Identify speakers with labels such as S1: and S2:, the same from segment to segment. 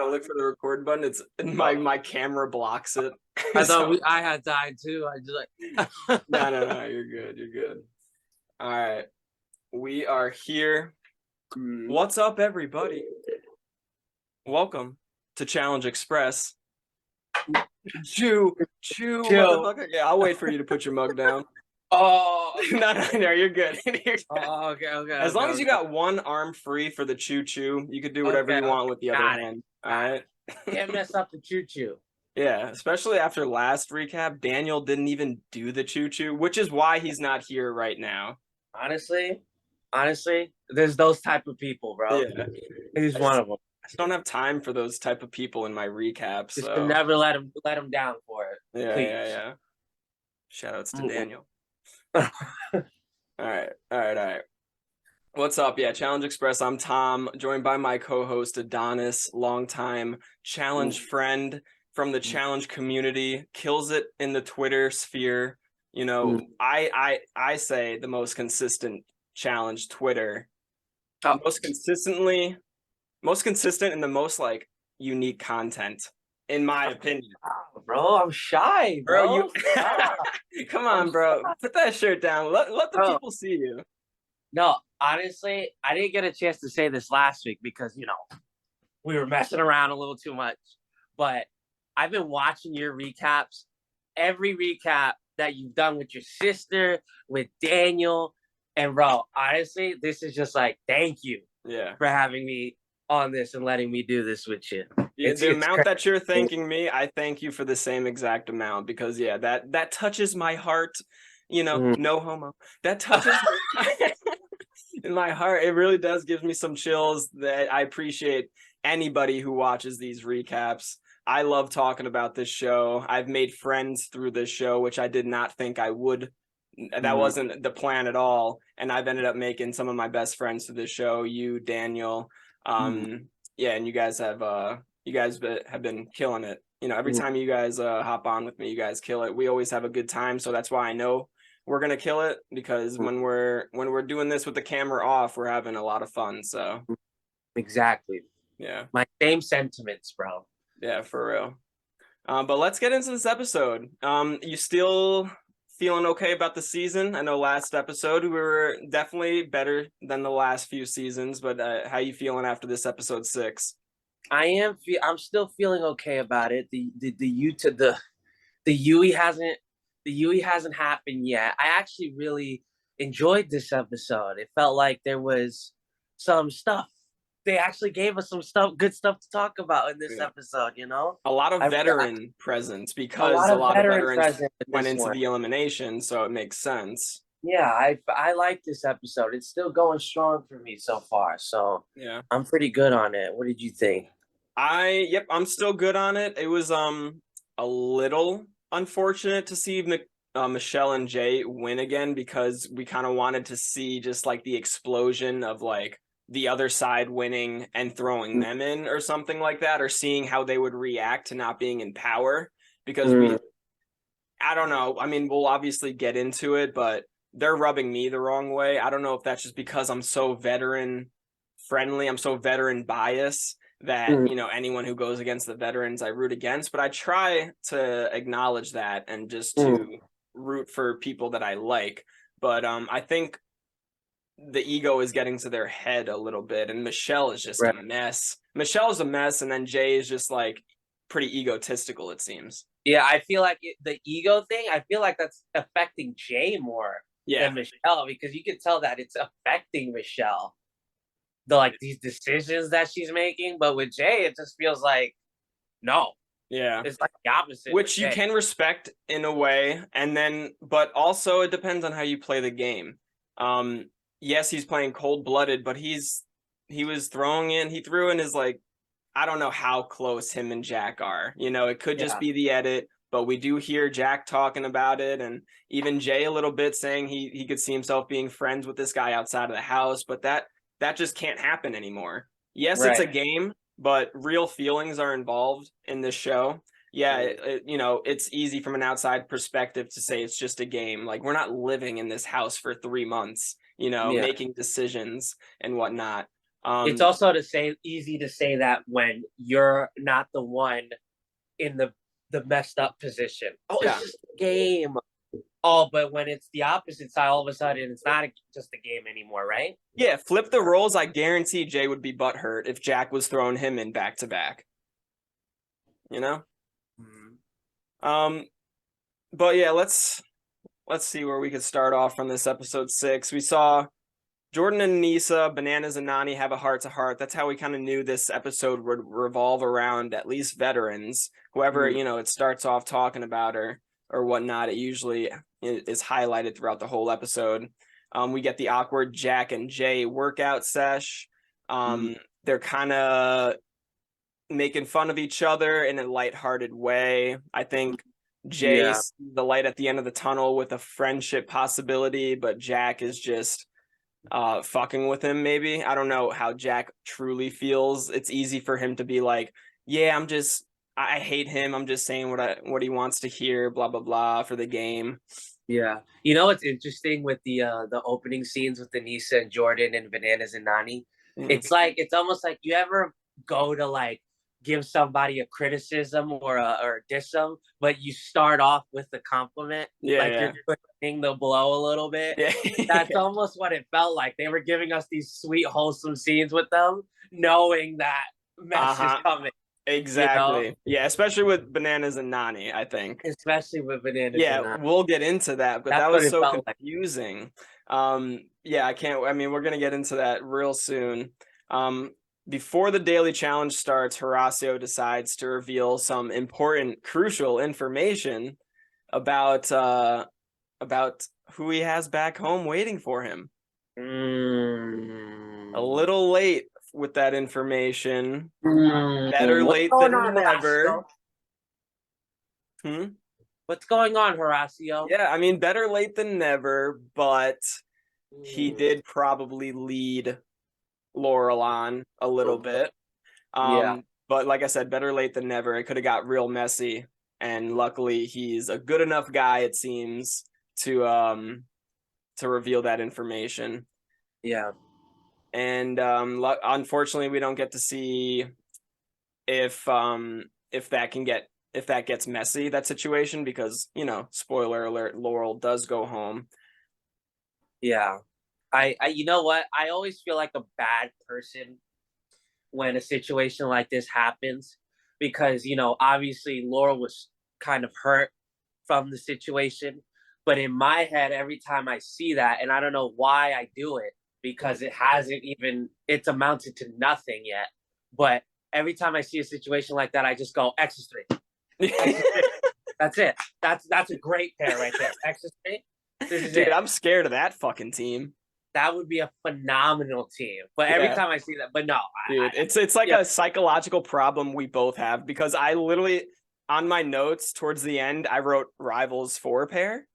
S1: look for the record button. It's my camera blocks it.
S2: I thought I had died too. I just like
S1: No, you're good. You're good. All right. We are here. What's up, everybody? Welcome to Challenge Express. Chew, motherfucker. Yeah, I'll wait for you to put your mug down.
S2: Oh,
S1: no, you're good. You're good.
S2: Oh, okay.
S1: As long as you got one arm free for the choo, you could do whatever you want with the other hand. All right.
S2: Can't mess up the choo.
S1: Yeah, especially after last recap, Daniel didn't even do the choo, which is why he's not here right now.
S2: Honestly, there's those type of people, bro.
S1: Yeah.
S2: He's one of them.
S1: I just don't have time for those type of people in my recaps.
S2: Just
S1: So
S2: never let him down for it.
S1: yeah,
S2: please.
S1: yeah. Shout outs to Daniel. All right. What's up? Yeah, Challenge Express. I'm Tom, joined by my co-host Adonis, longtime challenge friend from the challenge community, kills it in the Twitter sphere. You know, I say the most consistent challenge Twitter. Most consistent and the most like unique content, in my opinion.
S2: Wow, bro, I'm shy, bro.
S1: Come on, bro. Put that shirt down. Let the people see you.
S2: No, honestly, I didn't get a chance to say this last week because, you know, we were messing around a little too much. But I've been watching your recaps. Every recap that you've done with your sister, with Daniel. And, bro, honestly, this is just like, thank you for having me on this and letting me do this with you.
S1: The amount that you're thanking me, I thank you for the same exact amount because, that touches my heart. You know, no homo. That touches in my heart. It really does give me some chills. That I appreciate anybody who watches these recaps. I love talking about this show. I've made friends through this show, which I did not think I would. That wasn't the plan at all. And I've ended up making some of my best friends through this show. You, Daniel, and you guys have been killing it. You know, every time you guys hop on with me, you guys kill it. We always have a good time, so that's why I know we're gonna kill it, because when we're doing this with the camera off, we're having a lot of fun. So
S2: exactly.
S1: Yeah.
S2: My same sentiments, bro.
S1: Yeah, for real. But let's get into this episode. You still feeling okay about the season? I know last episode we were definitely better than the last few seasons, but how you feeling after this episode 6?
S2: I'm still feeling okay about it. The Yui hasn't happened yet. I actually really enjoyed this episode. It felt like there was some stuff. They actually gave us some good stuff to talk about in this episode, you know?
S1: A lot of veteran presence because a lot of veterans went into the elimination, so it makes sense.
S2: Yeah, I like this episode. It's still going strong for me so far. So
S1: yeah,
S2: I'm pretty good on it. What did you think?
S1: I'm still good on it. It was a little unfortunate to see Michelle and Jay win again, because we kind of wanted to see just like the explosion of like the other side winning and throwing them in or something like that, or seeing how they would react to not being in power, because I don't know. I mean, we'll obviously get into it, but they're rubbing me the wrong way. I don't know if that's just because I'm so veteran friendly. I'm so veteran biased that, you know, anyone who goes against the veterans, I root against, but I try to acknowledge that and just to root for people that I like. But I think the ego is getting to their head a little bit, and Michelle is just a mess. Michelle's a mess, and then Jay is just like pretty egotistical, it seems.
S2: Yeah, I feel like the ego thing, I feel like that's affecting Jay more than Michelle, because you can tell that it's affecting Michelle, these decisions that she's making. But with Jay, it just feels like no.
S1: Yeah,
S2: it's like the opposite,
S1: which you can respect in a way, and then but also it depends on how you play the game. Yes, he's playing cold-blooded, but he threw in his, like, I don't know how close him and Jack are. You know, it could just be the edit, but we do hear Jack talking about it, and even Jay a little bit saying he could see himself being friends with this guy outside of the house, but that just can't happen anymore. Yes, it's a game, but real feelings are involved in this show. Yeah, you know, it's easy from an outside perspective to say it's just a game. Like, we're not living in this house for 3 months, you know, making decisions and whatnot.
S2: It's also easy to say that when you're not the one in the messed up position. Oh,
S1: Yeah.
S2: it's just a game. Oh, but when it's the opposite side, all of a sudden it's not just a game anymore, right?
S1: Yeah, flip the roles. I guarantee Jay would be butthurt if Jack was throwing him in back to back. You know? But yeah, let's see where we could start off from this episode 6. We saw Jordan and Nisa, Bananas and Nani have a heart-to-heart. That's how we kind of knew this episode would revolve around at least veterans. Whoever, it starts off talking about or whatnot, it usually is highlighted throughout the whole episode. We get the awkward Jack and Jay workout sesh. They're kind of making fun of each other in a lighthearted way. I think Jay sees the light at the end of the tunnel with a friendship possibility, but Jack is just fucking with him. Maybe I don't know how Jack truly feels. It's easy for him to be like, yeah, I hate him, I'm just saying what he wants to hear, blah blah blah, for the game.
S2: Yeah, you know what's interesting with the opening scenes with Denisa and Jordan and Bananas and Nani? It's almost like you ever go to like give somebody a criticism or diss them, but you start off with a compliment, you're quickening the blow a little bit. That's almost what it felt like. They were giving us these sweet, wholesome scenes with them, knowing that mess is coming.
S1: Exactly. Yeah, especially with Bananas and Nani, I think.
S2: Especially with Bananas and Nani.
S1: We'll get into that, but that was so confusing. We're gonna get into that real soon. Before the daily challenge starts, Horacio decides to reveal some important, crucial information about who he has back home waiting for him. A little late with that information. Better late than never.
S2: What's going on, Horacio?
S1: Yeah, better late than never, but he did probably lead Laurel on a little bit. But like I said, better late than never. It could have got real messy, and luckily he's a good enough guy, it seems, to reveal that information.
S2: Yeah.
S1: And unfortunately, we don't get to see if that gets messy, that situation, because spoiler alert, Laurel does go home.
S2: Yeah. I you know what? I always feel like a bad person when a situation like this happens, because obviously Laurel was kind of hurt from the situation, but in my head, every time I see that, and I don't know why I do it, because it's amounted to nothing yet, but every time I see a situation like that, I just go Ep6. That's it. That's a great pair right there. Ep6.
S1: Dude, I'm scared of that fucking team.
S2: That would be a phenomenal team. But every time I see that, but no.
S1: Dude, it's like a psychological problem we both have, because I literally, on my notes towards the end, I wrote Rivals 4 pair,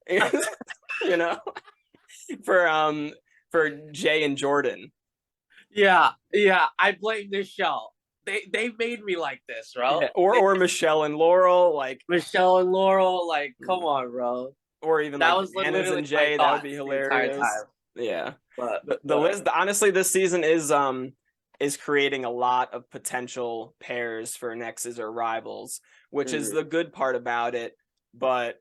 S1: for Jay and Jordan.
S2: Yeah. I blame this show. They made me like this, bro.
S1: Yeah. Or Michelle and Laurel,
S2: Michelle and Laurel, come on, bro.
S1: Or even
S2: that
S1: like
S2: was
S1: Bananas and Jay, that would be hilarious. Yeah. But the list, honestly, this season is creating a lot of potential pairs for Nexus or Rivals, which is the good part about it, but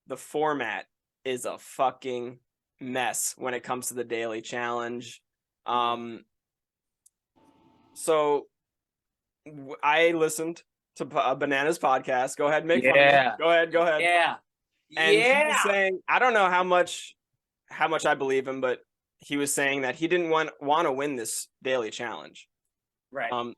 S1: the format is a fucking mess when it comes to the daily challenge. So I listened to Banana's podcast. Go ahead, make fun of me. Go ahead.
S2: Yeah.
S1: And he was saying, I don't know how much I believe him, but he was saying that he didn't want to win this daily challenge.
S2: Right.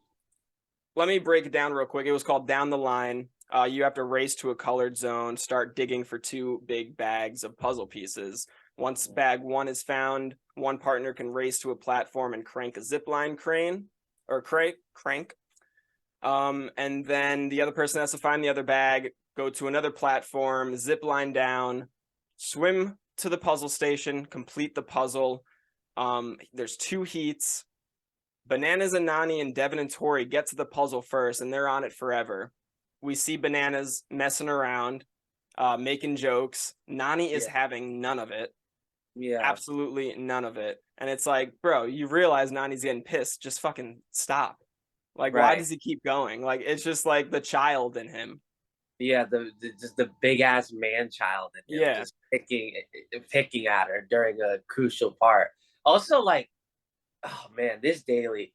S1: Let me break it down real quick. It was called Down the Line. You have to race to a colored zone, start digging for 2 big bags of puzzle pieces. Once bag 1 is found, one partner can race to a platform and crank a zipline crane or crank. And then the other person has to find the other bag, go to another platform, zip line down, swim to the puzzle station, complete the puzzle. There's 2 heats. Bananas and Nani and Devin and Tori get to the puzzle first, and they're on it forever. We see Bananas messing around, making jokes. Nani is having none of it. Yeah. Absolutely none of it. And it's like, bro, you realize Nani's getting pissed. Just fucking stop. Like, why
S2: Right.
S1: does he keep going? Like, it's just like the child in him.
S2: Yeah, just the big ass man child in him
S1: Yeah.
S2: just picking at her during a crucial part. Also, like, oh man, this daily.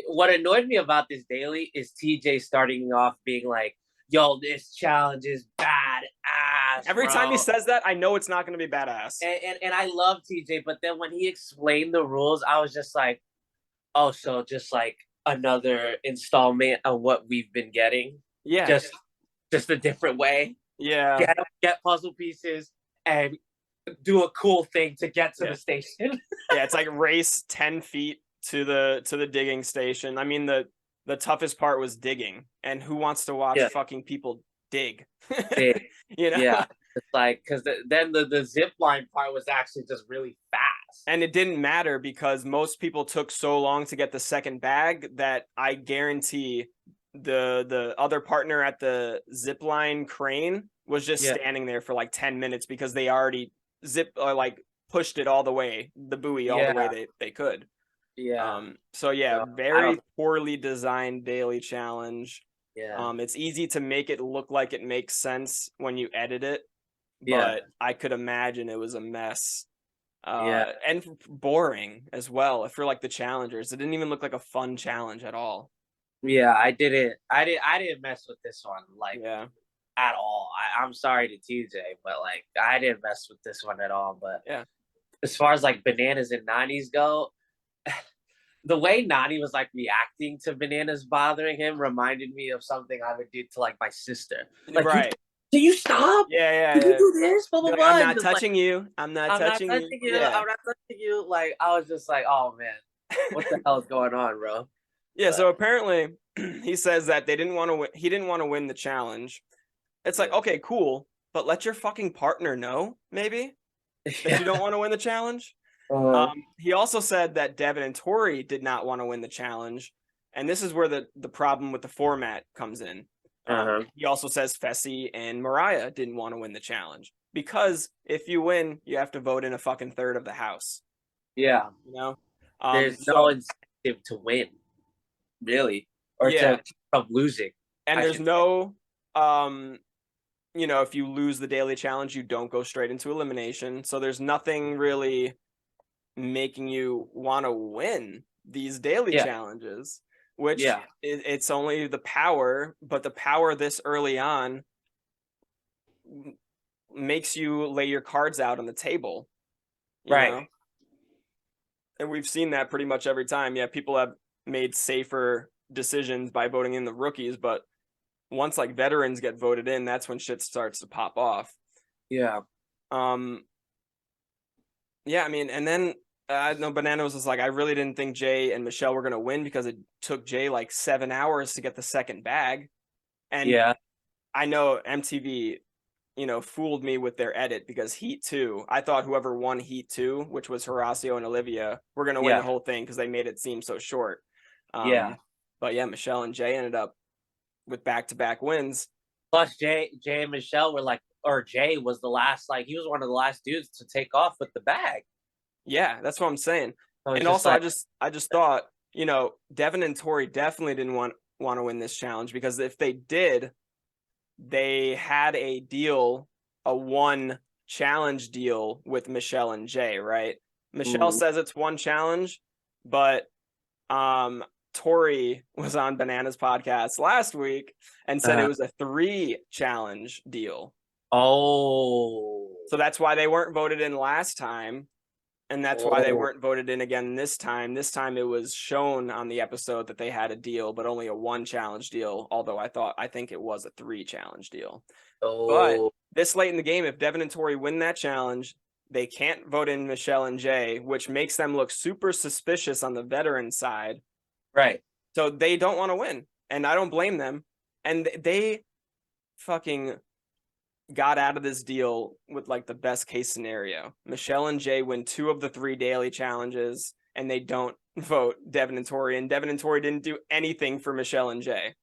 S2: What annoyed me about this daily is TJ starting off being like, "Yo, this challenge is bad ass,
S1: Every time he
S2: bro."
S1: says that, I know it's not going to be badass.
S2: And I love TJ, but then when he explained the rules, I was just like, "Oh, so just like another installment of what we've been getting,
S1: Yeah.
S2: just a different way.
S1: Yeah.
S2: Get puzzle pieces and do a cool thing to get to the station."
S1: Yeah, it's like race 10 feet to the digging station. I mean, the toughest part was digging, and who wants to watch fucking people dig? You know?
S2: Yeah, it's like, because then the zip line part was actually just really fast,
S1: and it didn't matter because most people took so long to get the second bag that I guarantee the other partner at the zip line crane was just standing there for like 10 minutes because they already like pushed it all the way, the buoy all the way they could. So yeah, very poorly designed daily challenge. It's easy to make it look like it makes sense when you edit it, but I could imagine it was a mess. And boring as well for like the challengers. It didn't even look like a fun challenge at all.
S2: I didn't mess with this one like at all. I'm sorry to TJ, but like I didn't mess with this one at all. But as far as like bananas and Nani's go, the way Nani was like reacting to bananas bothering him reminded me of something I would do to like my sister. Like,
S1: right.
S2: Can you stop? Can you do this? Blah, blah, blah.
S1: I'm not touching you. I'm not touching you.
S2: I'm not touching you. Like, I was just like, oh man, what the hell is going on, bro?
S1: Yeah, so apparently he says that they didn't want to win. He didn't want to win the challenge. It's like, okay, cool, but let your fucking partner know, maybe, that you don't want to win the challenge. He also said that Devin and Tori did not want to win the challenge, and this is where the problem with the format comes in. He also says Fessy and Mariah didn't want to win the challenge because if you win, you have to vote in a fucking third of the house.
S2: Yeah,
S1: you know,
S2: there's no incentive to win, really, or to stop losing.
S1: And there's no, if you lose the daily challenge, you don't go straight into elimination. So there's nothing really making you want to win these daily challenges, which it's only the power, but the power this early on makes you lay your cards out on the table, you know? And we've seen that pretty much every time. Yeah, people have made safer decisions by voting in the rookies, but once like veterans get voted in, that's when shit starts to pop off. I mean, and then I know Bananas was like, I really didn't think Jay and Michelle were gonna win because it took Jay like 7 hours to get the second bag. And I know MTV, fooled me with their edit because Heat 2, I thought whoever won Heat 2, which was Horacio and Olivia, were gonna win the whole thing because they made it seem so short. But yeah, Michelle and Jay ended up with back-to-back wins.
S2: Plus, Jay and Michelle were like, or Jay was the last, like he was one of the last dudes to take off with the bag.
S1: Yeah, that's what I'm saying. And also, like, I just thought, Devin and Tori definitely didn't want to win this challenge because if they did, they had a deal, a one challenge deal with Michelle and Jay, right? Michelle says it's one challenge, but Tori was on Bananas podcast last week and said it was a 3 challenge deal.
S2: So
S1: that's why they weren't voted in last time. And that's why they weren't voted in again this time. This time it was shown on the episode that they had a deal, but only a 1 challenge deal. Although I think it was a 3 challenge deal. But this late in the game, if Devin and Tori win that challenge, they can't vote in Michelle and Jay, which makes them look super suspicious on the veteran side.
S2: Right.
S1: So they don't want to win. And I don't blame them. And they fucking got out of this deal with like the best case scenario. Michelle and Jay win 2 of the 3 daily challenges and they don't vote Devin and Tori, and Devin and Tori didn't do anything for Michelle and Jay.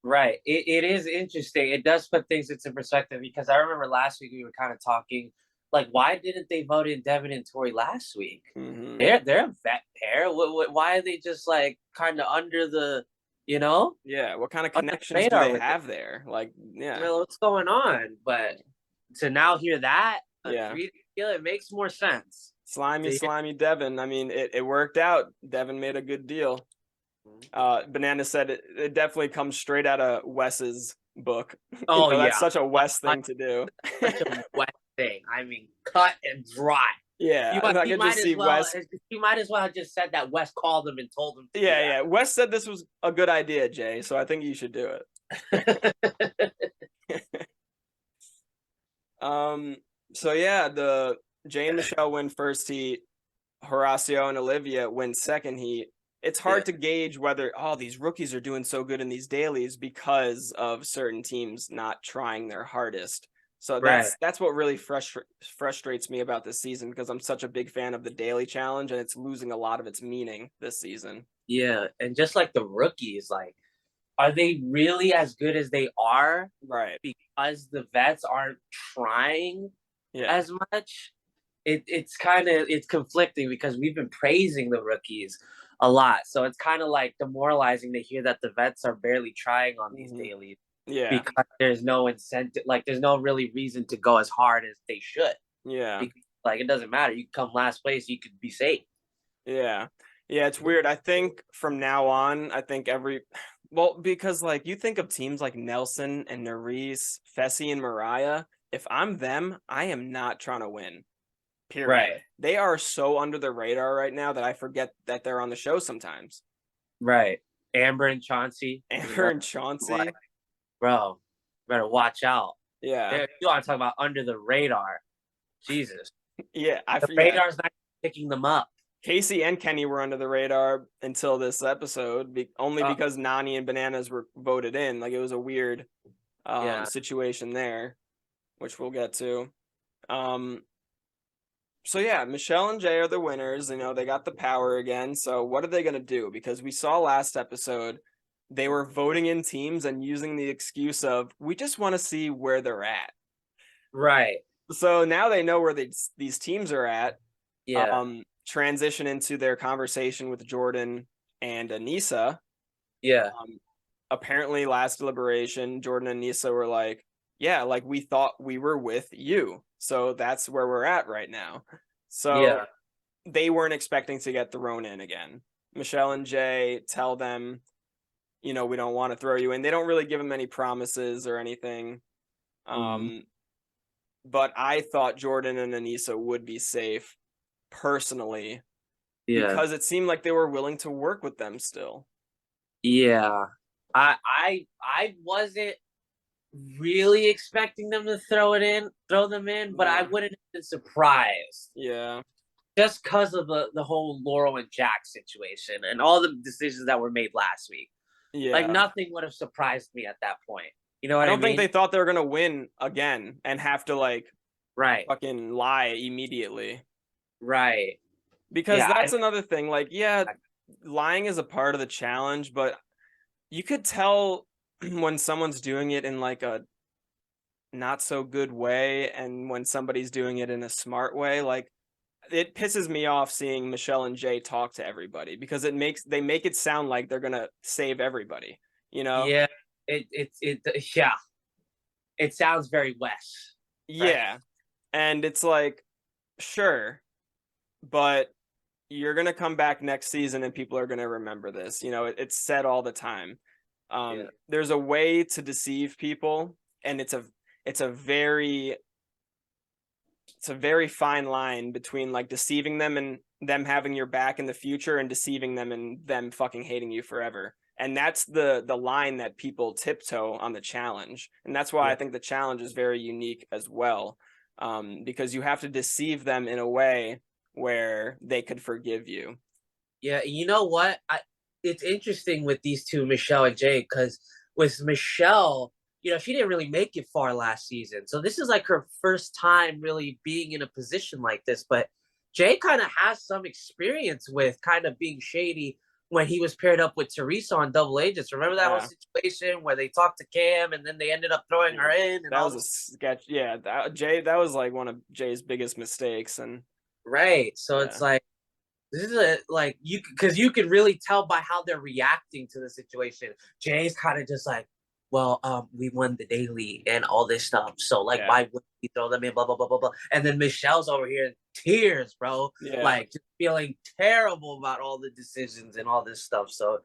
S2: Right. It is interesting. It does put things into perspective because I remember last week we were kind of talking Like, why didn't they vote in Devin and Tori last week?
S1: Hmm.
S2: They're a vet pair. Why are they just like kind of under the, you know,
S1: Yeah, what kind of
S2: under the
S1: connections do
S2: radar
S1: they
S2: with it?
S1: have there? Like, yeah,
S2: Well, what's going on? But to now hear that a
S1: yeah.
S2: 3 deal, it makes more sense.
S1: Slimy,
S2: To hear-
S1: slimy Devin. I mean, it worked out. Devin made a good deal. Banana said it definitely comes straight out of Wes's book.
S2: Oh
S1: That's
S2: yeah,
S1: such a Wes
S2: like,
S1: thing to do.
S2: such a wet thing. I mean, cut and dry.
S1: Yeah, and I
S2: He
S1: could
S2: might
S1: just
S2: as
S1: see
S2: well.
S1: Wes.
S2: He might as well have just said that Wes called him and told him to do
S1: Yeah, yeah. Wes said this was a good idea, Jay. So I think you should do
S2: that.
S1: it. um. So yeah, the Jay and Michelle win first heat. Horacio and Olivia win second heat. It's
S2: Yeah.
S1: hard to gauge whether these rookies are doing so good in these dailies because of certain teams not trying their hardest. So
S2: Right.
S1: that's what really frustrates me about this season, because I'm such a big fan of the daily challenge and it's losing a lot of its meaning this season.
S2: Yeah, and just like the rookies, like, are they really as good as they are
S1: Right.
S2: because the vets aren't trying
S1: Yeah.
S2: as much? It's conflicting because we've been praising the rookies a lot, so it's kind of like demoralizing to hear that the vets are barely trying on these
S1: Mhm.
S2: dailies
S1: Yeah.
S2: because there's no incentive, like there's no really reason to go as hard as they should.
S1: Yeah.
S2: Because, like, it doesn't matter. You come last place, you could be safe.
S1: Yeah. Yeah, it's weird. I think from now on, I think because like you think of teams like Nelson and Nerys, Fessy and Mariah, if I'm them, I am not trying to win. Period.
S2: Right.
S1: They are so under the radar right now that I forget that they're on the show sometimes.
S2: Right. Amber and Chauncey.
S1: Amber and Chauncey.
S2: Like, bro, better watch out.
S1: Yeah.
S2: You want to talk about under the radar. Jesus.
S1: Yeah,
S2: The radar's not picking them up.
S1: Casey and Kenny were under the radar until this episode, only because Nani and Bananas were voted in. Like, it was a weird situation there, which we'll get to. So yeah, Michelle and Jay are the winners. They got the power again. So what are they gonna do? Because we saw last episode they were voting in teams and using the excuse of, we just want to see where they're at.
S2: Right.
S1: So now they know where these teams are at.
S2: Yeah.
S1: Transition into their conversation with Jordan and Anissa.
S2: Yeah.
S1: Apparently last deliberation, Jordan and Anissa were like, yeah, like we thought we were with you. So that's where we're at right now. So they weren't expecting to get thrown in again. Michelle and Jay tell them, we don't want to throw you in. They don't really give them any promises or anything. But I thought Jordan and Anissa would be safe personally, because it seemed like they were willing to work with them still.
S2: Yeah. I wasn't really expecting them to throw them in, but I wouldn't have been surprised.
S1: Yeah.
S2: Just because of the whole Laurel and Jack situation and all the decisions that were made last week.
S1: Yeah.
S2: Like, nothing would have surprised me at that point. You know what I mean?
S1: I don't think they thought they were gonna win again and have to fucking lie immediately.
S2: Right.
S1: Because that's another thing. Like, yeah, lying is a part of the challenge, but you could tell when someone's doing it in like a not so good way and when somebody's doing it in a smart way. Like, it pisses me off seeing Michelle and Jay talk to everybody, because they make it sound like they're gonna save everybody.
S2: Yeah. Yeah. It sounds very Wes.
S1: Yeah. Right? And it's like, sure, but you're gonna come back next season and people are gonna remember this. It's said all the time. There's a way to deceive people, and it's a very fine line between like deceiving them and them having your back in the future, and deceiving them and them fucking hating you forever. And that's the line that people tiptoe on the challenge. And that's why I think the challenge is very unique as well, because you have to deceive them in a way where they could forgive you.
S2: Yeah, you know what? It's interesting with these two, Michelle and Jay, because with Michelle, she didn't really make it far last season. So this is like her first time really being in a position like this. But Jay kind of has some experience with kind of being shady when he was paired up with Teresa on Double Agents. Remember that whole
S1: Yeah.
S2: situation where they talked to Cam and then they ended up throwing her in and
S1: That
S2: all
S1: was a
S2: this.
S1: sketch. Yeah, that was like one of Jay's biggest mistakes, and
S2: Right. So it's
S1: yeah,
S2: like, this is like because you could really tell by how they're reacting to the situation. Jay's kind of just like, well, we won the daily and all this stuff, so like,
S1: yeah,
S2: why would we throw them in? Blah blah blah blah blah. And then Michelle's over here in tears, bro,
S1: yeah.
S2: like just feeling terrible about all the decisions and all this stuff. So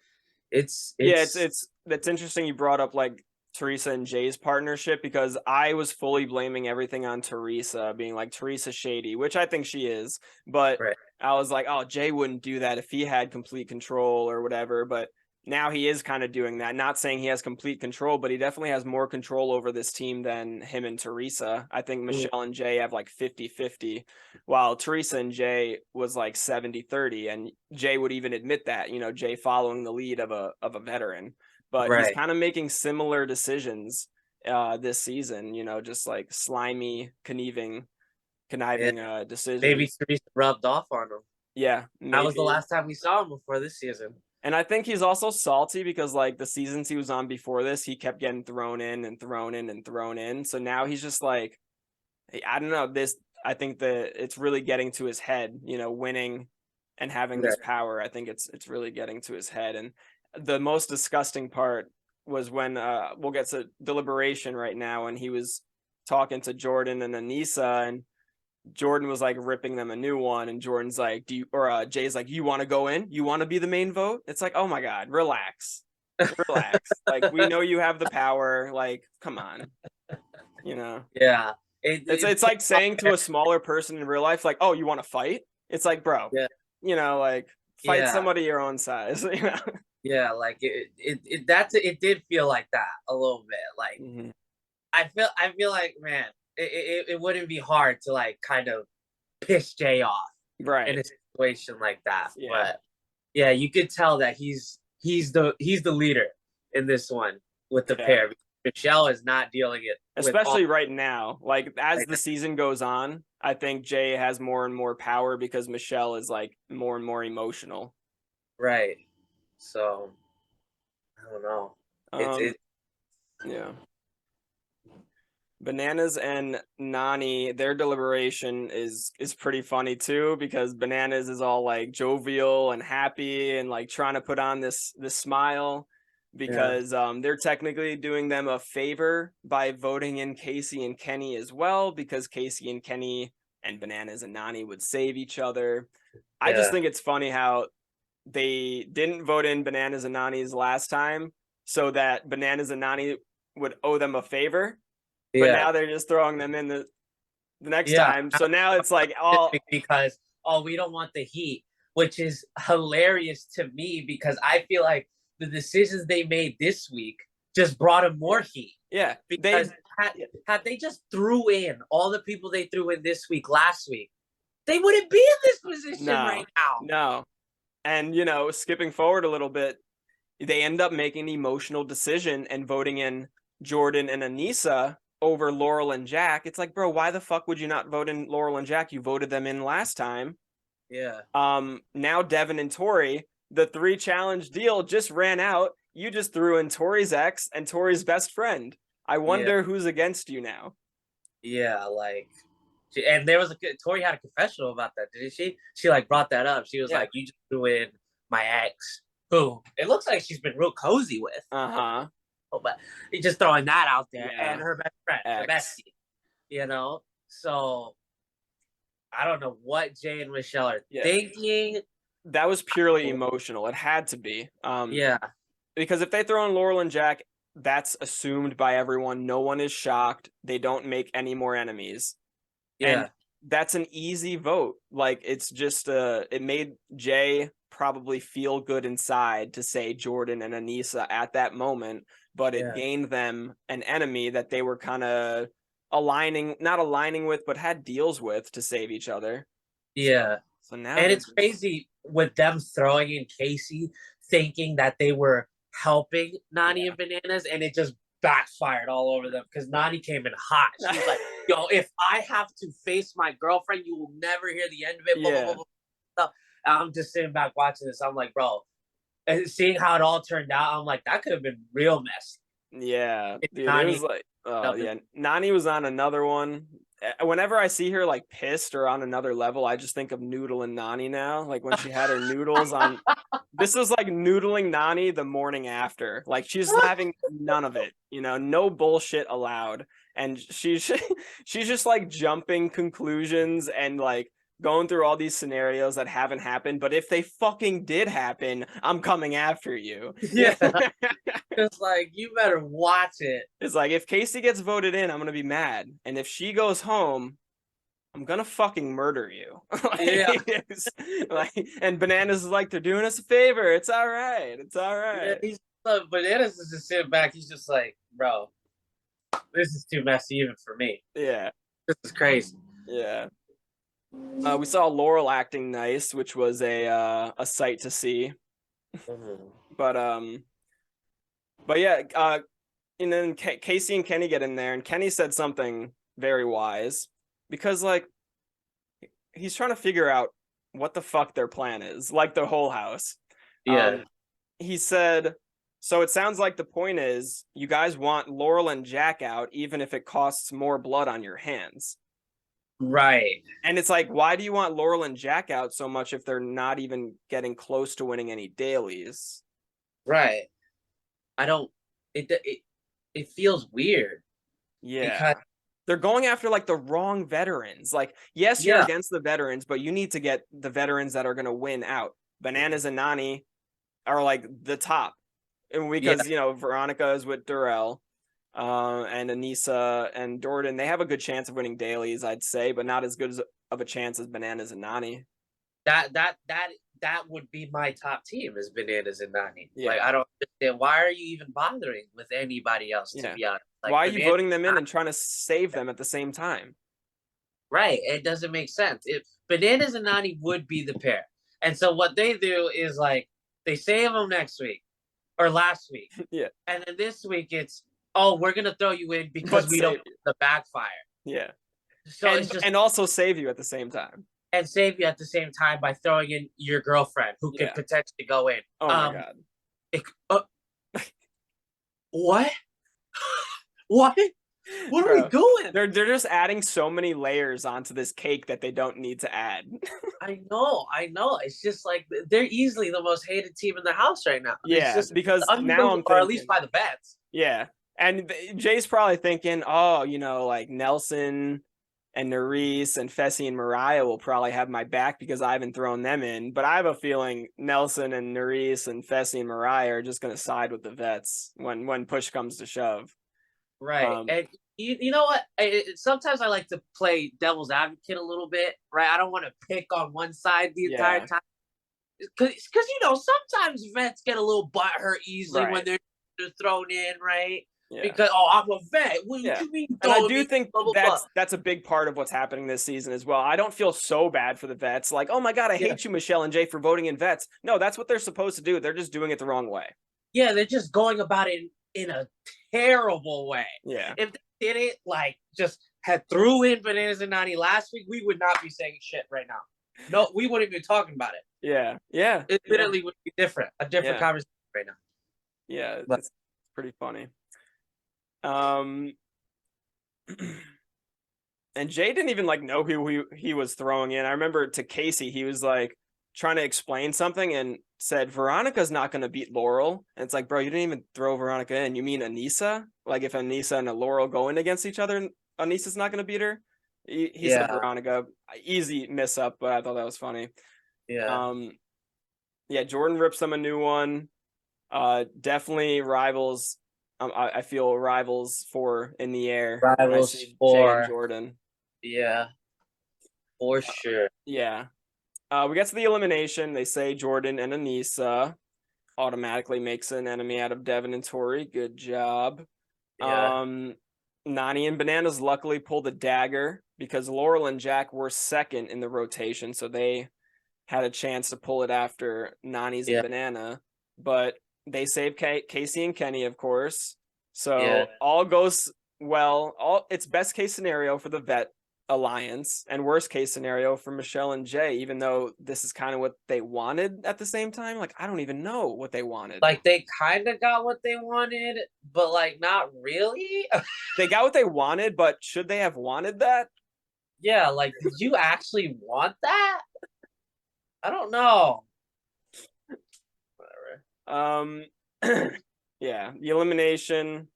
S2: it's
S1: Yeah,
S2: it's
S1: it's that's interesting you brought up like Teresa and Jay's partnership because I was fully blaming everything on Teresa, being like Teresa shady, which I think she is, but
S2: right.
S1: I was like, oh, Jay wouldn't do that if he had complete control or whatever, but now he is kind of doing that. Not saying he has complete control, but he definitely has more control over this team than him and Teresa. I think Michelle and Jay have like 50-50, while Teresa and Jay was like 70-30, and Jay would even admit that, Jay following the lead of a veteran, but he's
S2: Right.
S1: kind of making similar decisions this season, just like slimy,
S2: Yeah.
S1: conniving
S2: Maybe
S1: decisions.
S2: Teresa rubbed off on him.
S1: Yeah,
S2: That was the
S1: maybe.
S2: last time we saw him before this season.
S1: And I think he's also salty because like the seasons he was on before this, he kept getting thrown in and thrown in and thrown in. So now he's just like, hey, I don't know, I think that it's really getting to his head, winning and having
S2: Right.
S1: this power. I think it's really getting to his head. And the most disgusting part was when we'll get to deliberation right now, and he was talking to Jordan and Anissa, and Jordan was like ripping them a new one, and Jordan's like, Jay's like, you want to go in? You want to be the main vote? It's like, oh my God, relax. Relax. Like, we know you have the power. Like, come on. You know.
S2: Yeah.
S1: It's like saying to a smaller person in real life, like, oh, you want to fight? It's like, bro,
S2: Yeah.
S1: like fight
S2: Yeah.
S1: somebody your own size,
S2: Yeah. Like it did feel like that a little bit. Like
S1: Mhm.
S2: I feel like, man, it wouldn't be hard to like kind of piss Jay off in
S1: Right.
S2: a situation like that.
S1: Yeah.
S2: But yeah, you could tell that he's the leader in this one with the
S1: Yeah.
S2: pair. Michelle is not dealing it with all
S1: Especially right now. Like as
S2: like
S1: the season goes on, I think Jay has more and more power because Michelle is like more and more emotional.
S2: right. So I don't know. It's
S1: Um,
S2: it
S1: yeah. Bananas and Nani, their deliberation is pretty funny too, because Bananas is all like jovial and happy and like trying to put on this smile,
S2: yeah
S1: because they're technically doing them a favor by voting in Casey and Kenny as well, because Casey and Kenny and Bananas and Nani would save each other. I just
S2: yeah
S1: think it's funny how they didn't vote in Bananas and Nani's last time so that Bananas and Nani would owe them a favor, but
S2: yeah
S1: now they're just throwing them in the next
S2: yeah.
S1: time. So now it's like all
S2: Because we don't want the heat, which is hilarious to me because I feel like the decisions they made this week just brought them more heat.
S1: yeah,
S2: Because had they just threw in all the people they threw in this week last week, they wouldn't be in this position
S1: no,
S2: right now.
S1: no. And skipping forward a little bit, they end up making an emotional decision and voting in Jordan and Anissa over Laurel and Jack. It's like, bro, why the fuck would you not vote in Laurel and Jack? You voted them in last time.
S2: Yeah.
S1: Now Devin and Tori, the 3 challenge deal just ran out. You just threw in Tori's ex and Tori's best friend. I
S2: Yeah.
S1: wonder who's against you now.
S2: Yeah. Like, and there was Tori had a confessional about that, didn't she? She like brought that up. She was
S1: Yeah.
S2: like, "You just threw in my ex, who it looks like she's been real cozy with."
S1: Uh-huh.
S2: Oh, but he's just throwing that out there,
S1: Yeah.
S2: and her best friend, her
S1: Ex.
S2: bestie. So I don't know what Jay and Michelle are
S1: Yeah.
S2: thinking.
S1: That was purely emotional. It had to be.
S2: Yeah.
S1: Because if they throw in Laurel and Jack, that's assumed by everyone. No one is shocked. They don't make any more enemies.
S2: Yeah.
S1: And that's an easy vote. Like, it's just it made Jay probably feel good inside to say Jordan and Anissa at that moment, but it gained them an enemy that they were kind of not aligning with, but had deals with to save each other.
S2: Yeah.
S1: So now
S2: And it's crazy with them throwing in Casey, thinking that they were helping Nani and Bananas, and it just backfired all over them because Nani came in hot. She was like, "Yo, if I have to face my girlfriend, you will never hear the end of it." Blah, blah, blah, blah. I'm just sitting back watching this. I'm like, bro, And seeing how it all turned out, I'm like, that could have been real messy.
S1: Yeah,
S2: If
S1: dude, it was
S2: Nani
S1: like, oh
S2: up in-
S1: yeah, Nani was on another one. Whenever I see her like pissed or on another level, I just think of Noodle and Nani now. Like when she had her noodles on, this was like noodling Nani the morning after. Like she's having none of it, no bullshit allowed. And she's she's just like jumping conclusions and like going through all these scenarios that haven't happened. But if they fucking did happen, I'm coming after you.
S2: Yeah. Just like, you better watch it.
S1: It's like, if Casey gets voted in, I'm gonna be mad, and if she goes home, I'm gonna fucking murder you.
S2: Yeah.
S1: And Bananas is like, they're doing us a favor. It's all right. It's all
S2: Yeah,
S1: right.
S2: Bananas is just sitting back. He's just like, bro, this is too messy even for me.
S1: Yeah.
S2: This is crazy.
S1: Yeah. We saw Laurel acting nice, which was a sight to see. But yeah, and then Casey and Kenny get in there, and Kenny said something very wise, because like he's trying to figure out what the fuck their plan is, like the whole house.
S2: Yeah.
S1: He said, so it sounds like the point is you guys want Laurel and Jack out, even if it costs more blood on your hands.
S2: Right.
S1: And it's like, why do you want Laurel and Jack out so much if they're not even getting close to winning any dailies?
S2: Right. I don't. It feels weird.
S1: Yeah.
S2: Because
S1: they're going after like the wrong veterans. Like, yes, you're against the veterans, but you need to get the veterans that are going to win out. Bananas and Nani are like the top. And because, Veronica is with Durrell, and Anissa and Jordan, they have a good chance of winning dailies, I'd say, but not as good of a chance as Bananas and Nani.
S2: That would be my top team, is Bananas and Nani.
S1: Yeah.
S2: Like, I don't understand, why are you even bothering with anybody else, to be honest? Like,
S1: why are you voting them in and trying to save them at the same time?
S2: Right. It doesn't make sense. If Bananas and Nani would be the pair. And so what they do is like, they save them next week or last week.
S1: Yeah.
S2: And then this week it's, oh, we're going to throw you in because we don't want the backfire.
S1: Yeah.
S2: So it's just,
S1: and also save you at the same time.
S2: And save you at the same time by throwing in your girlfriend who could potentially go in.
S1: Oh my
S2: God. What? What? What are we doing?
S1: They're just adding so many layers onto this cake that they don't need to add.
S2: I know. It's just like, they're easily the most hated team in the house right now.
S1: Yeah,
S2: just,
S1: because now I'm thinking,
S2: or at least by the vets.
S1: Yeah, and Jay's probably thinking, oh, like Nelson and Nerys and Fessy and Mariah will probably have my back because I haven't thrown them in. But I have a feeling Nelson and Nerys and Fessy and Mariah are just going to side with the vets when push comes to shove.
S2: Right. And you know what? Sometimes I like to play devil's advocate a little bit, right? I don't want to pick on one side the entire time. Because sometimes vets get a little butthurt easily when they're thrown in, right? Yeah. Because, I'm a vet. What do you mean?
S1: And I do think that's a big part of what's happening this season as well. I don't feel so bad for the vets. Like, oh my God, I hate you, Michelle and Jay, for voting in vets. No, that's what they're supposed to do. They're just doing it the wrong way. Yeah,
S2: they're just going about it in a terrible way.
S1: Yeah.
S2: If they did it, like, just had threw in Bananas and Nani last week, we would not be saying shit right now. No, we wouldn't be talking about it.
S1: Yeah. Yeah.
S2: It literally would be different. A different conversation right now.
S1: Yeah, that's pretty funny. And Jay didn't even like know who he was throwing in. I remember to Casey, he was like trying to explain something and said Veronica's not going to beat Laurel. And it's like, bro, you didn't even throw Veronica in. You mean Anissa? Like, if Anissa and Laurel go in against each other, Anissa's not going to beat her. He said Veronica. Easy miss up, but I thought that was funny.
S2: Yeah.
S1: Yeah, Jordan rips them a new one. Definitely rivals. I feel rivals for in the air.
S2: Rivals for
S1: Jay and Jordan.
S2: Yeah, for sure.
S1: Yeah. We get to the elimination. They say Jordan and Anissa automatically makes an enemy out of Devin and Tori. Good job.
S2: Yeah.
S1: Nani and Bananas luckily pulled a dagger because Laurel and Jack were second in the rotation, so they had a chance to pull it after Nani's and Banana. But they saved Casey and Kenny, of course. So all goes well. It's best case scenario for the alliance, and worst case scenario for Michelle and Jay, even though this is kind of what they wanted at the same time. Like, I don't even know what they wanted.
S2: Like they kind of got what they wanted, but like not really.
S1: They got what they wanted, but should they have wanted that?
S2: Yeah, like did you actually want that? I don't know.
S1: Whatever. Yeah, the elimination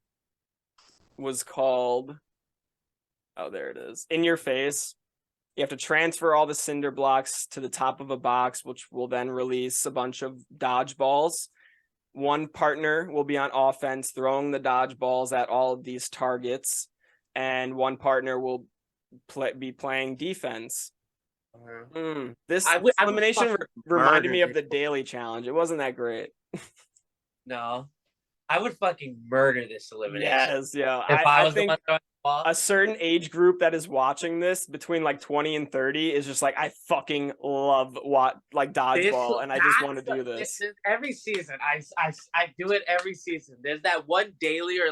S1: was called, oh, there it is. In Your Face. You have to transfer all the cinder blocks to the top of a box, which will then release a bunch of dodgeballs. One partner will be on offense, throwing the dodgeballs at all of these targets, and one partner will be playing defense. This elimination reminded me of the daily challenge. It wasn't that great.
S2: No, I would fucking murder this elimination.
S1: Yes, yeah.
S2: If I was
S1: think
S2: the one throwing the ball.
S1: A certain age group that is watching this between like 20 and 30 is just like, I fucking love like dodgeball, and I just want to do this.
S2: Every season, I do it every season. There's that one daily or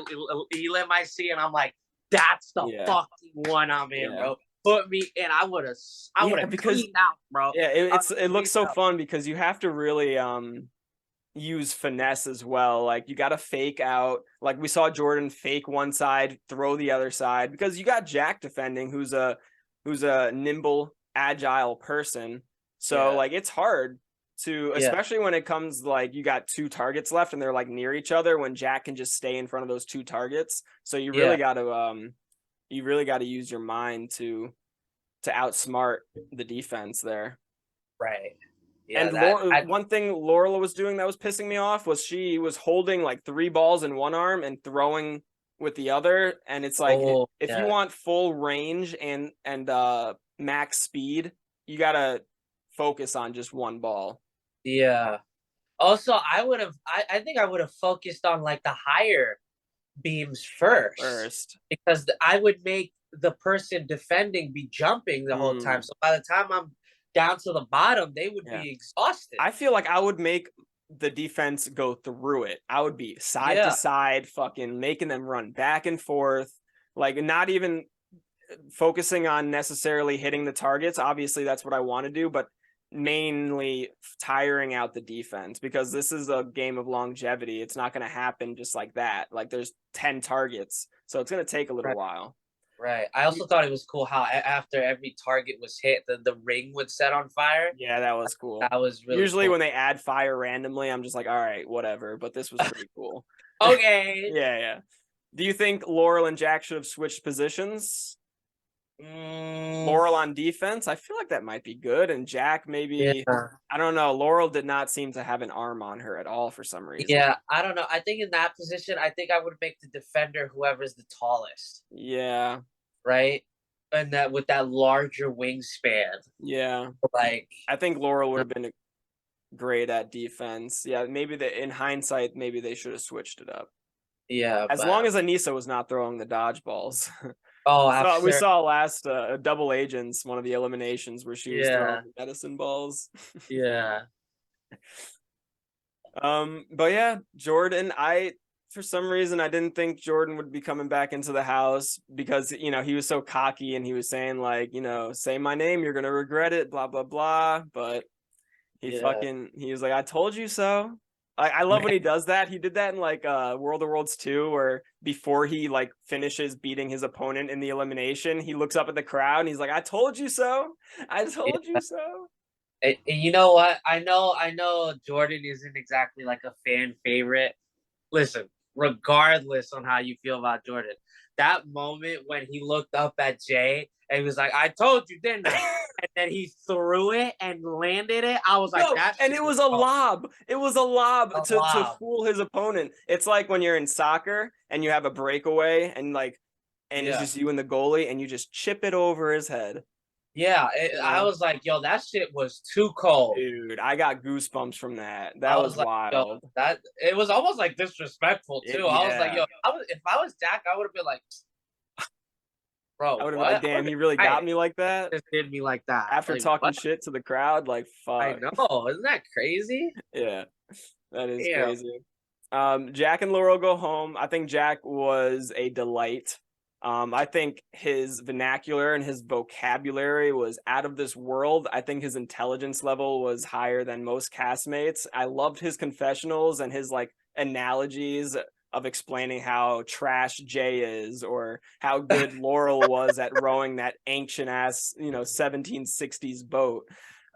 S2: elim I see, and I'm like, that's the fucking one I'm in, bro. Put me in. I would have cleaned out, bro.
S1: Yeah, it looks so fun because you have to really use finesse as well. Like you got to fake out. Like we saw Jordan fake one side, throw the other side, because you got Jack defending, who's a nimble, agile person. So like it's hard to, especially when it comes like you got two targets left and they're like near each other, when Jack can just stay in front of those two targets. So you really got to use your mind to outsmart the defense there.
S2: Right. Yeah,
S1: and one thing Laura was doing that was pissing me off was she was holding like 3 balls in one arm and throwing with the other. And it's like, if you want full range and max speed, you got to focus on just one ball.
S2: Yeah. Also, I think I would have focused on like the higher beams first. Because I would make the person defending be jumping the whole time. So by the time I'm down to the bottom, they would be exhausted.
S1: I feel like I would make the defense go through it. I would be side to side, fucking making them run back and forth, like not even focusing on necessarily hitting the targets. Obviously, that's what I want to do, but mainly tiring out the defense, because this is a game of longevity. It's not going to happen just like that. Like there's 10 targets, so it's going to take a little while.
S2: Right. I also thought it was cool how after every target was hit, the ring would set on fire.
S1: Yeah, that was cool.
S2: That was really
S1: usually
S2: cool.
S1: When they add fire randomly, I'm just like, all right, whatever. But this was pretty cool.
S2: Okay.
S1: Yeah. Do you think Laurel and Jack should have switched positions? Laurel on defense, I feel like that might be good, and Jack maybe. I don't know. Laurel did not seem to have an arm on her at all for some reason.
S2: Yeah, I don't know. I think in that position, I think I would make the defender whoever's the tallest.
S1: Yeah.
S2: Right? And that with that larger wingspan.
S1: Yeah.
S2: Like
S1: I think Laurel would have been great at defense. Yeah, maybe in hindsight, maybe they should have switched it up.
S2: Yeah.
S1: As long as Anissa was not throwing the dodgeballs.
S2: Oh,
S1: we saw last Double Agents, one of the eliminations, where she was throwing medicine balls.
S2: Yeah.
S1: But yeah, Jordan, for some reason I didn't think Jordan would be coming back into the house, because he was so cocky and he was saying like, say my name, you're gonna regret it, blah blah blah. But he was like, I told you so. I love when he does that. He did that in like World of Worlds 2, where before he like finishes beating his opponent in the elimination, he looks up at the crowd and he's like, I told you so. I told you so.
S2: And you know what? I know Jordan isn't exactly like a fan favorite. Listen, regardless on how you feel about Jordan, that moment when he looked up at Jay and he was like, I told you, didn't I? And then he threw it and landed it. I was like,
S1: and it was a lob. It was a lob to fool his opponent. It's like when you're in soccer and you have a breakaway and it's just you and the goalie and you just chip it over his head.
S2: Yeah, I was like, yo, that shit was too cold.
S1: Dude, I got goosebumps from that. That was like, wild.
S2: Yo, it was almost like disrespectful too. I was like, yo, if I was Jack, I would have been like, bro,
S1: I would have been like, damn, he really got me like that.
S2: Just did me like that.
S1: After
S2: like,
S1: talking shit to the crowd, like, fuck.
S2: I know, isn't that crazy?
S1: Yeah, that is crazy. Jack and Laurel go home. I think Jack was a delight. I think his vernacular and his vocabulary was out of this world. I think his intelligence level was higher than most castmates. I loved his confessionals and his like analogies of explaining how trash Jay is or how good Laurel was at rowing that ancient ass, 1760s boat.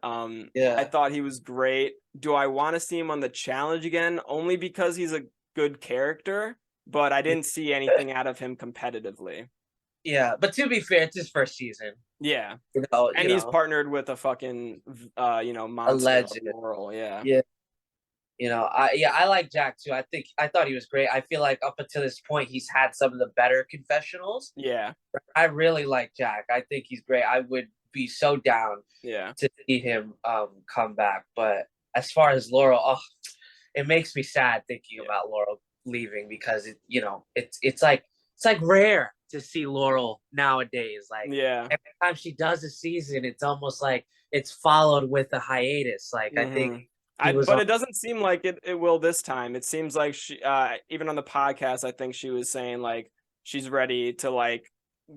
S1: I thought he was great. Do I want to see him on the challenge again? Only because he's a good character, but I didn't see anything out of him competitively.
S2: Yeah, but to be fair, it's his first season.
S1: Yeah.
S2: And
S1: he's partnered with a fucking
S2: a
S1: monster
S2: legend.
S1: Laurel. Yeah.
S2: Yeah. I like Jack too. I thought he was great. I feel like up until this point, he's had some of the better confessionals.
S1: Yeah.
S2: I really like Jack. I think he's great. I would be so down to see him come back. But as far as Laurel, it makes me sad thinking about Laurel leaving because it's like rare to see Laurel nowadays. Like every time she does a season, it's almost like it's followed with a hiatus. Like I think
S1: but it doesn't seem like it will this time. It seems like she even on the podcast, I think she was saying like she's ready to like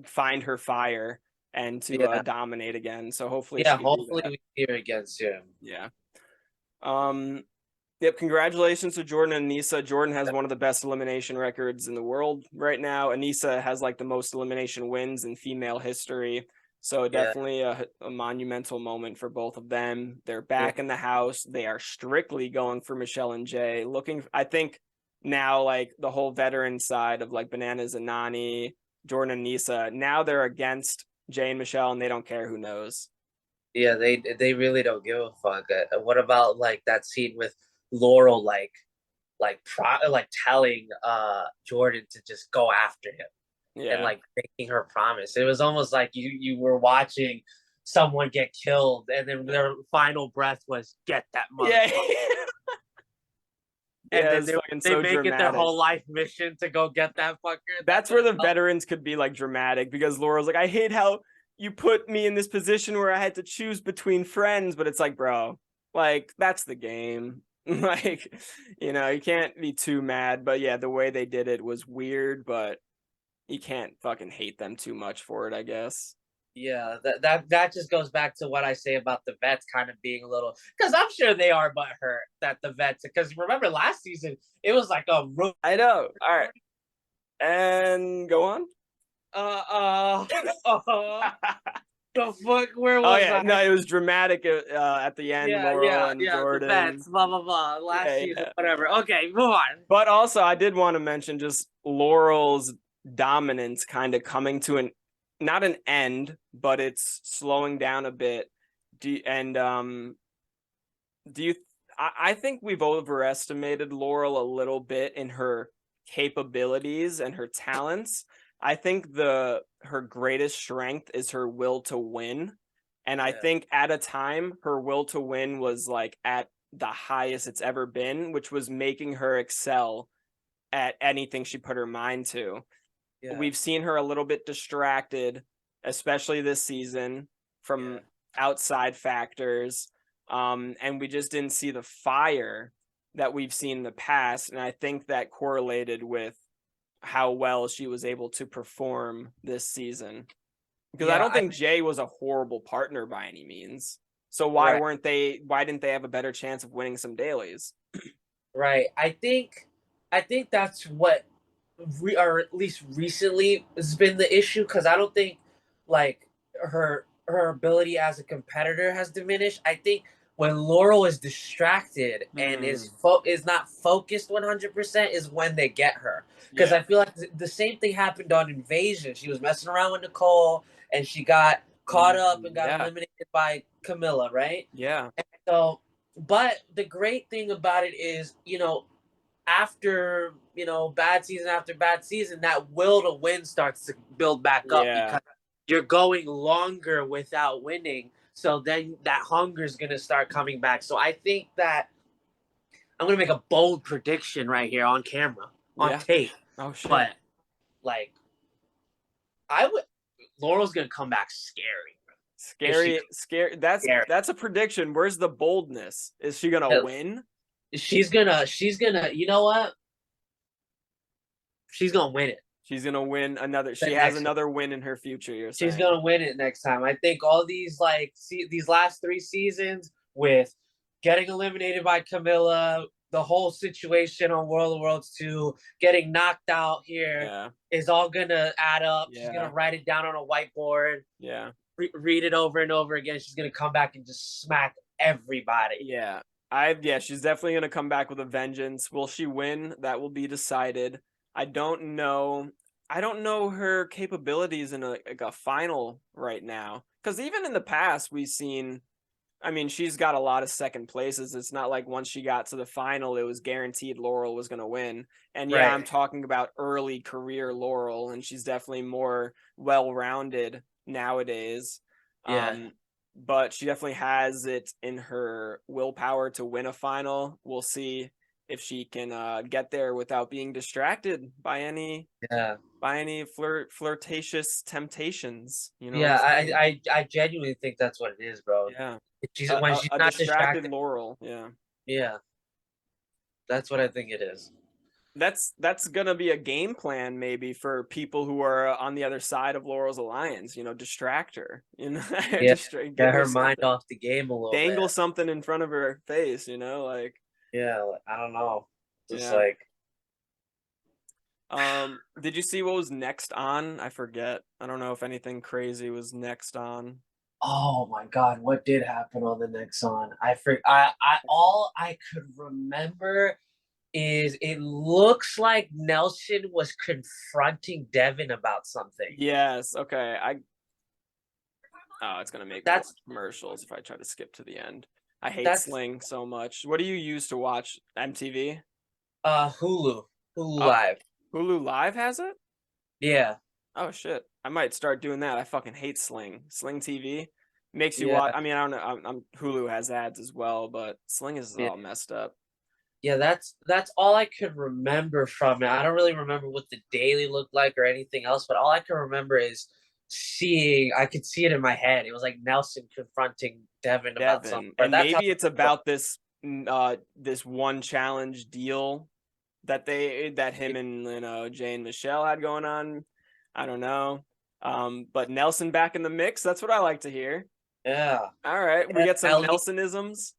S1: find her fire and to dominate again. So hopefully
S2: hopefully we see her again soon.
S1: Yeah. Yep, congratulations to Jordan and Anissa. Jordan has one of the best elimination records in the world right now. Anissa has like the most elimination wins in female history. So definitely a monumental moment for both of them. They're back in the house. They are strictly going for Michelle and Jay. I think now like the whole veteran side of like Bananas and Nani, Jordan and Anissa, now they're against Jay and Michelle and they don't care who knows.
S2: Yeah, they really don't give a fuck. What about like that scene with Laurel like telling Jordan to just go after him and like making her promise? It was almost like you were watching someone get killed and then their final breath was get that mother. And then they make dramatic. It their whole life mission to go get that fucker.
S1: That's where the veterans could be like dramatic because Laurel's like, I hate how you put me in this position where I had to choose between friends, but it's like, bro, like that's the game. Like, you can't be too mad, but yeah, the way they did it was weird, but you can't fucking hate them too much for it, I guess.
S2: Yeah, that just goes back to what I say about the vets kind of being a little, because I'm sure they are butthurt that the vets, because remember last season it was like a
S1: I know. All right, and go on.
S2: The fuck, where was I?
S1: No, it was dramatic at the end. Laurel and Jordan.
S2: The vets, blah blah blah. Last season, whatever. Okay, move on.
S1: But also, I did want to mention just Laurel's dominance kind of coming to not an end, but it's slowing down a bit. I think we've overestimated Laurel a little bit in her capabilities and her talents. I think her greatest strength is her will to win. And I think at a time, her will to win was like at the highest it's ever been, which was making her excel at anything she put her mind to. Yeah. We've seen her a little bit distracted, especially this season, from outside factors. And we just didn't see the fire that we've seen in the past. And I think that correlated with how well she was able to perform this season. Because I don't think Jay was a horrible partner by any means. So why didn't they have a better chance of winning some dailies?
S2: Right. I think that's what or at least recently has been the issue, because I don't think like her ability as a competitor has diminished. I think when Laurel is distracted and is not focused 100% is when they get her. Because I feel like the same thing happened on Invasion. She was messing around with Nicole and she got caught up and got eliminated by Camilla, right?
S1: Yeah.
S2: And so, but the great thing about it is, after, bad season after bad season, that will to win starts to build back up because you're going longer without winning. So then that hunger is going to start coming back. So I think that I'm going to make a bold prediction right here on camera, on tape.
S1: Oh, shit.
S2: But, like, Laurel's going to come back scary.
S1: Scary. That's a prediction. Where's the boldness? Is she going to win?
S2: She's gonna, you know what? She's going to win it.
S1: She's gonna win another.
S2: the
S1: She has
S2: next
S1: another win in her future. You're
S2: She's
S1: saying?
S2: gonna win it next time. I think all these these last 3 seasons with getting eliminated by Camilla, the whole situation on World of Worlds 2, getting knocked out here
S1: Yeah.
S2: is all gonna add up. She's
S1: Yeah.
S2: gonna write it down on a whiteboard,
S1: Yeah.
S2: read it over and over again. She's gonna come back and just smack everybody.
S1: Yeah. She's definitely gonna come back with a vengeance. Will she win? That will be decided. I don't know. I don't know her capabilities in a final right now. Because even in the past, we've seen. I mean, she's got a lot of second places. It's not like once she got to the final, it was guaranteed Laurel was going to win. And yeah, I'm
S2: Right.
S1: talking about early career Laurel, and she's definitely more well-rounded nowadays.
S2: Yeah.
S1: But she definitely has it in her willpower to win a final. We'll see if she can get there without being distracted
S2: Yeah.
S1: by any flirtatious temptations. You know what
S2: Yeah.
S1: I'm
S2: I,
S1: saying?
S2: I I genuinely think that's what it is, bro.
S1: Yeah.
S2: She's
S1: A,
S2: when
S1: a,
S2: she's
S1: a
S2: not
S1: distracted
S2: distracted.
S1: Laurel. Yeah.
S2: Yeah. That's what I think it is.
S1: That's gonna be a game plan maybe for people who are on the other side of Laurel's alliance. Distract her.
S2: Yeah.
S1: Give
S2: Get
S1: her
S2: her mind
S1: something,
S2: off the game a little
S1: dangle
S2: bit.
S1: something in front of her face. Like
S2: Yeah, I don't know. Just
S1: yeah.
S2: like,
S1: Did you see what was next on? I forget. I don't know if anything crazy was next on.
S2: oh my God, what did happen on the next song? I all I could remember is it looks like Nelson was confronting Devin about something.
S1: Yes. Okay. Oh, it's gonna make me watch
S2: That's
S1: commercials if I try to skip to the end. I hate
S2: that's
S1: Sling so much. What do you use to watch MTV?
S2: Hulu
S1: Oh,
S2: Live.
S1: Hulu Live has it?
S2: Yeah,
S1: Oh shit. I might start doing that. I fucking hate Sling. Sling TV makes you
S2: yeah,
S1: watch. I mean, I don't know. Hulu has ads as well, but Sling is
S2: yeah.
S1: all messed up.
S2: Yeah, that's all I could remember from it. I don't really remember what the daily looked like or anything else, but all I can remember is I could see it in my head. It was like Nelson confronting Devin about something.
S1: Devin,
S2: Or
S1: and
S2: that's how
S1: maybe it's about this one challenge deal that him and Jay and Michelle had going on. I don't know. But Nelson back in the mix. That's what I like to hear.
S2: yeah.
S1: All right, we
S2: Yeah,
S1: get some
S2: Nelly,
S1: Nelsonisms.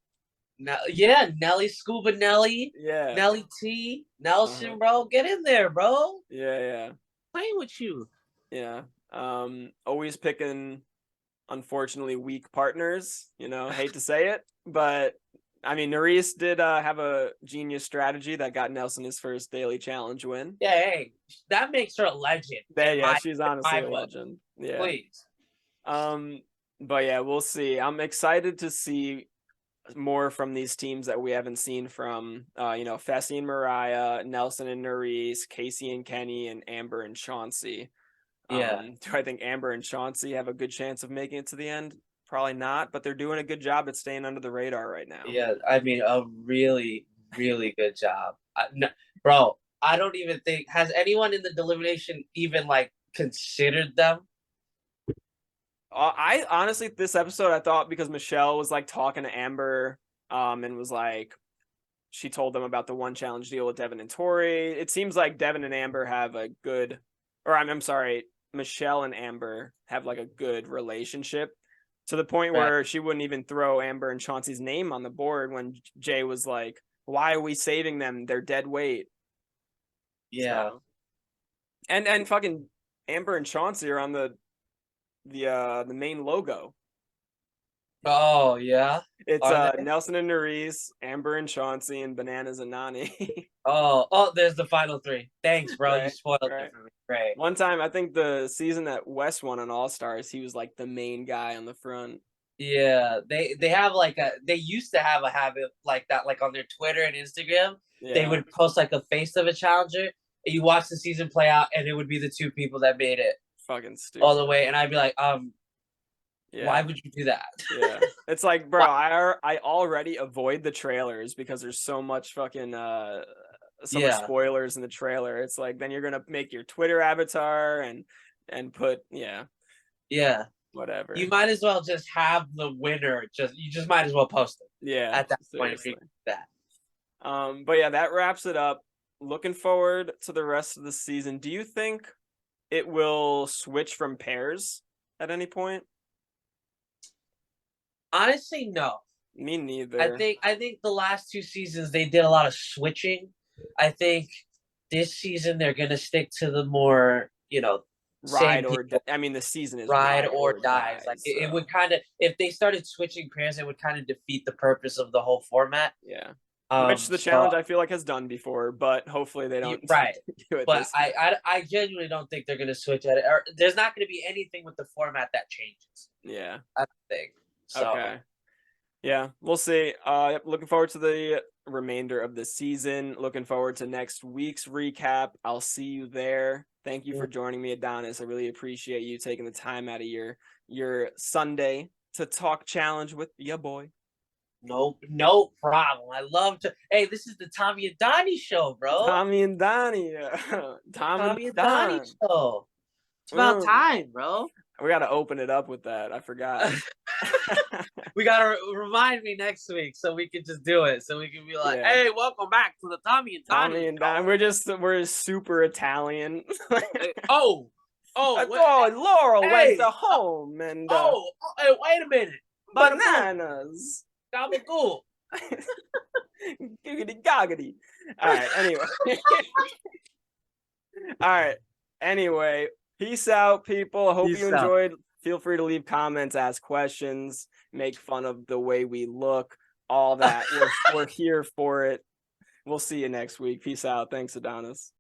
S2: yeah, Nelly Scuba Nelly,
S1: Yeah.
S2: Nelly T,
S1: Uh-huh.
S2: Nelson, bro, get in there, bro.
S1: Yeah, yeah.
S2: Playing with you.
S1: Yeah. Always picking unfortunately weak partners, hate to say it, but I mean Nerys did have a genius strategy that got Nelson his first daily challenge win.
S2: Yeah, hey, that makes her a legend
S1: Yeah, she's honestly
S2: my
S1: a
S2: book.
S1: legend. Yeah.
S2: Please.
S1: Um, but yeah, we'll see. I'm excited to see more from these teams that we haven't seen from Fessy and Mariah, Nelson and Nerys, Casey and Kenny, and Amber and Chauncey.
S2: Yeah.
S1: Do I think Amber and Chauncey have a good chance of making it to the end? Probably not, but they're doing a good job at staying under the radar right now.
S2: Yeah, I mean, a really, really good job. Bro, I don't even think, has anyone in the delimination even like considered them?
S1: I honestly, this episode, I thought because Michelle was like talking to Amber, and was like, she told them about the one challenge deal with Devin and Tori. It seems like Devin and Amber have a good, or I'm sorry, Michelle and Amber have like a good relationship to the point
S2: Right.
S1: where she wouldn't even throw Amber and Chauncey's name on the board when Jay was like, "Why are we saving them? They're dead weight."
S2: Yeah.
S1: So, and fucking Amber and Chauncey are on the main logo.
S2: Oh, yeah.
S1: It's
S2: Are they?
S1: Nelson and Nerys, Amber and Chauncey, and Bananas and Nani.
S2: Oh, there's the final three. Thanks, bro. You
S1: Right,
S2: spoiled
S1: right.
S2: it for me. Great.
S1: One time, I think the season that Wes won on All Stars, he was like the main guy on the front.
S2: Yeah, they have like they used to have a habit like that, like on their Twitter and Instagram. They
S1: Yeah,
S2: would post like a face of a challenger, and you watch the season play out, and it would be the two people that made it
S1: fucking
S2: all the
S1: stupid.
S2: way. And I'd be like, why
S1: Yeah,
S2: would you do that?
S1: yeah. It's like, bro,
S2: Why?
S1: I already avoid the trailers because there's so much fucking so much
S2: Yeah,
S1: spoilers in the trailer. It's like then you're gonna make your Twitter avatar and put
S2: yeah. You
S1: whatever.
S2: might as well just have the winner. You just might as well post it
S1: Yeah,
S2: at that point if you
S1: seriously.
S2: do that.
S1: But yeah, that wraps it up. Looking forward to the rest of the season. Do you think it will switch from pairs at any point?
S2: Honestly, no.
S1: Me
S2: I
S1: neither.
S2: think I think the last 2 seasons they did a lot of switching. I think this season they're gonna stick to the more, same
S1: Ride or
S2: people,
S1: I mean, the season is
S2: ride
S1: ride
S2: or
S1: or
S2: dies.
S1: die.
S2: Like it
S1: So
S2: would kind of, if they started switching pairs, it would kind of defeat the purpose of the whole format.
S1: yeah, which the
S2: So
S1: challenge I feel like has done before, but hopefully they don't
S2: right.
S1: do it
S2: But
S1: this year.
S2: I genuinely don't think they're gonna switch at it. Or there's not gonna be anything with the format that changes.
S1: Yeah.
S2: I don't think. So
S1: Okay. Yeah, we'll see. Yep, looking forward to the remainder of the season. Looking forward to next week's recap. I'll see you there. Thank you for joining me, Adonis. I really appreciate you taking the time out of your Sunday to talk challenge with ya boy.
S2: no problem. I love to. Hey, this is the Tommy and Donnie show, bro.
S1: Tommy and Donnie. Tom and
S2: Tommy and Donnie
S1: Don.
S2: show. It's about
S1: Mm,
S2: time, bro.
S1: we got to open it up with that. I forgot.
S2: We gotta remind me next week so we can just do it. So we can be like,
S1: Yeah.
S2: "Hey, welcome back to the Tommy and Donnie
S1: Tommy and
S2: show."
S1: Don. We're super Italian.
S2: Oh,
S1: I
S2: what,
S1: thought Laurel went
S2: hey,
S1: to home and
S2: hey, wait a minute.
S1: bananas.
S2: Gabagool.
S1: Giggity goggity. All right. Anyway. All right. Anyway, peace out, people. I hope
S2: Peace
S1: you
S2: out.
S1: enjoyed. Feel free to leave comments, ask questions, make fun of the way we look, all that. We're here for it. We'll see you next week. Peace out. Thanks, Adonis.